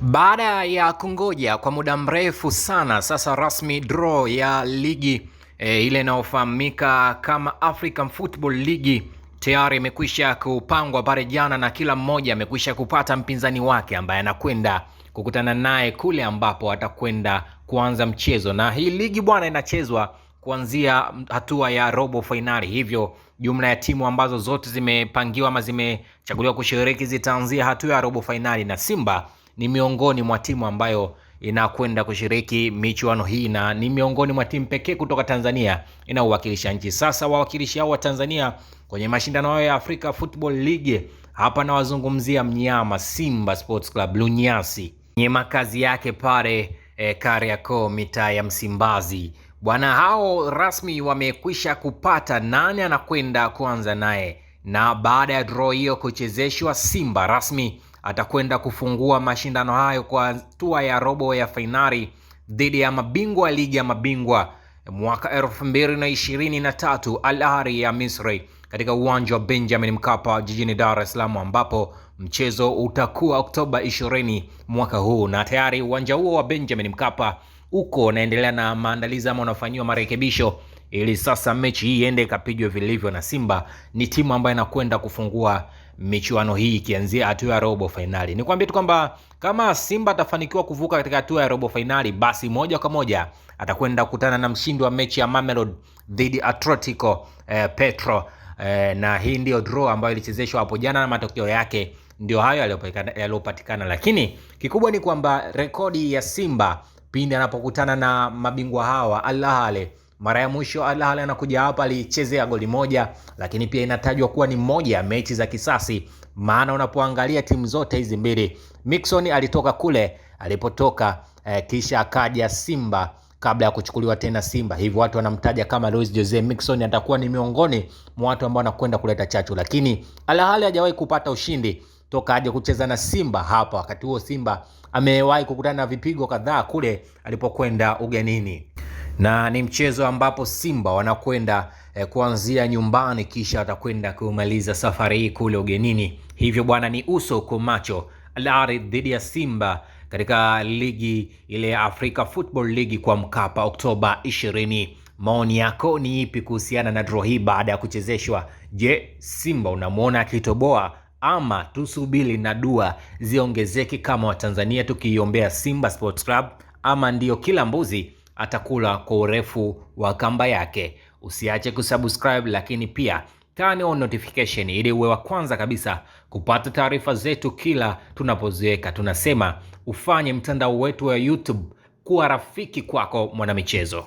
Baada ya kungoja kwa muda mrefu sana, sasa rasmi draw ya ligi ile inayofahamika kama African Football League tayari imekwisha kupangwa pale jana, na kila mmoja amekwisha kupata mpinzani wake ambaye anakwenda kukutana naye kule ambapo atakwenda kuanza mchezo. Na hii ligi bwana inachezwa kuanzia hatua ya robo finali, hivyo jumla ya timu ambazo zote zimepangiwa ama zimechaguliwa kushiriki zitaanzia hatua ya robo finali, na Simba ni miongoni mwa timu ambayo inakwenda kushiriki michuano hii, na ni miongoni mwa timu pekee kutoka Tanzania inaowakilisha nchi. Sasa wawakilishi hao wa Tanzania kwenye mashindano hayo ya Africa Football League, hapa nawazungumzia mnyama Simba Sports Club Lunyasi, nye makazi yake pale Kariakoo, mitaa ya Msimbazi. Bwana hao rasmi wamekwisha kupata nani anakwenda kuanza naye, na baada ya draw hiyo kuchezeshwa, Simba rasmi atakwenda kufungua mashindano hayo kwa hatua ya robo ya fainali dhidi ya mabingwa ligi ya mabingwa mwaka 2023 Al Ahly ya Misri katika uwanja wa Benjamin Mkapa jijini Dar es Salaam, ambapo mchezo utakuwa Oktoba 20 mwaka huu. Na tayari uwanja huo wa Benjamin Mkapa uko unaendelea na maandalizi ama unafanyiwa marekebisho ili sasa mechi hii iende ikapigwe vilivyo, na Simba ni timu ambayo inakwenda kufungua michuano hii ikianzia hatua ya robo finali. Nikwambie tu kwamba kama Simba atafanikiwa kuvuka katika hatua ya robo finali, basi moja kwa moja atakwenda kukutana na mshindi wa mechi ya Mamelodi dhidi Atletico Petro, na hii ndio draw ambayo ilichezeshwa hapo jana na matokeo yake ndio hayo yaliyopatikana. Lakini kikubwa ni kwamba rekodi ya Simba pindi anapokutana na mabingwa hawa Al Ahly, mara ya mwisho Al Ahly anakuja hapa alichezea goli moja, lakini pia inatajwa kuwa ni moja ya mechi za kisasi, maana unapoangalia timu zote hizi mbili, Mixon alitoka kule alipotoka kisha akaja Simba kabla ya kuchukuliwa tena Simba, hivyo watu wanamtaja kama Luis Jose Mixon atakuwa ni miongoni mwa watu ambao wanakwenda kuleta chachu. Lakini Al Ahly hajawahi kupata ushindi toka aje kucheza na Simba hapa. Wakati huo Simba amewahi kukutana na vipigo kadhaa kule alipokwenda ugenini, na ni mchezo ambapo Simba wanakwenda kuanzia nyumbani kisha atakwenda kumaliza safari hii kule ugenini. Hivyo bwana, ni uso kwa macho Al Ahly dhidi ya Simba katika ligi ile ya Africa Football League kwa Mkapa Oktoba 20. Maoni yako ni ipi kuhusiana na draw hii baada ya kuchezeshwa? Je, Simba unamuona akitoboa ama tusubiri na dua ziongezeke kama Watanzania tukiiombea Simba Sports Club, ama ndio kila mbuzi atakula kwa urefu wa kamba yake? Usiache kusubscribe, lakini pia turn on notification ili uwe wa kwanza kabisa kupata taarifa zetu kila tunapoziweka. Tunasema ufanye mtandao wetu wa YouTube kuwa rafiki kwako mwanamichezo.